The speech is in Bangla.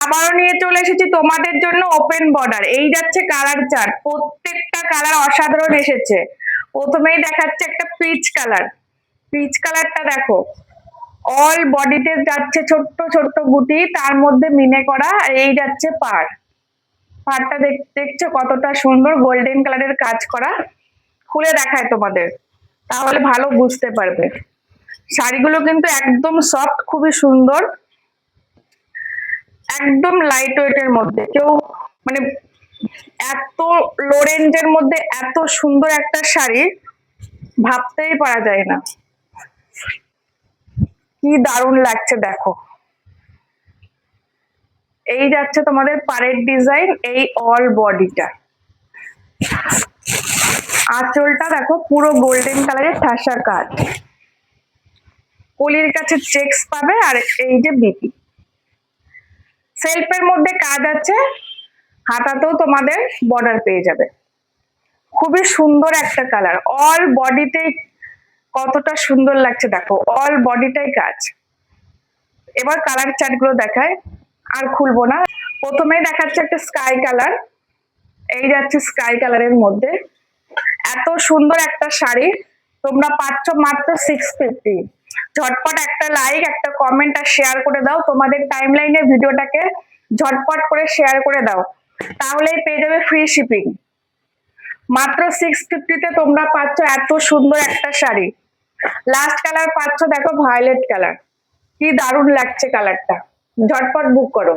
আবারও নিয়ে চলে এসেছি তোমাদের জন্য ওপেন বর্ডার। এই যাচ্ছে কালার চার্ট, প্রত্যেকটা কালার অসাধারণ এসেছে। প্রথমেই দেখাচ্ছে একটা পিচ কালার। পিচ কালারটা দেখো, অল বডিতে যাচ্ছে ছোট্ট ছোট্ট বুটি, তার মধ্যে মিনে করা। এই যাচ্ছে পাড়। পাড়টা দেখছো কতটা সুন্দর, গোল্ডেন কালারের কাজ করা। খুলে দেখায় তোমাদের, তাহলে ভালো বুঝতে পারবে। শাড়িগুলো কিন্তু একদম সফট, খুবই সুন্দর, একদম লাইট ওয়েটের মধ্যে। কেউ মানে এত লো রেঞ্জের মধ্যে এত সুন্দর একটা শাড়ি ভাবতেই পারা যায় না। কি দারুণ লাগছে দেখো। এই যাচ্ছে তোমাদের পাড়ের ডিজাইন, এই অল বডিটা। আঁচলটা দেখো পুরো গোল্ডেন কালারের ঠাসা কাজ, কলির কাছে চেক্স পাবে, আর এই যে বিপি সেলফের মধ্যে কাজ আছে। হাতাতেও তোমাদের বর্ডার পেয়ে যাবে। খুবই সুন্দর একটা কালার, অল বডিতে কতটা সুন্দর লাগছে দেখো, অল বডিটাই কাজ। এবার কালার চার্ট গুলো দেখায়, আর খুলবো না। প্রথমে দেখাচ্ছে একটা স্কাই কালার। এই যাচ্ছে স্কাই কালারের মধ্যে, এত সুন্দর একটা শাড়ি তোমরা পাচ্ছ মাত্র 650। ঝটপট একটা লাইক, একটা কমেন্ট আর শেয়ার করে দাও। তোমাদের টাইমলাইনে ভিডিওটাকে ঝটপট করে শেয়ার করে দাও, তাহলেই পেয়ে যাবে ফ্রি শিপিং। মাত্র 650-তে তোমরা পাচ্ছ এত সুন্দর একটা শাড়ি। লাস্ট কালার পাচ্ছ দেখো, ভায়োলেট কালার। কি দারুণ লাগছে কালারটা। ঝটপট বুক করো।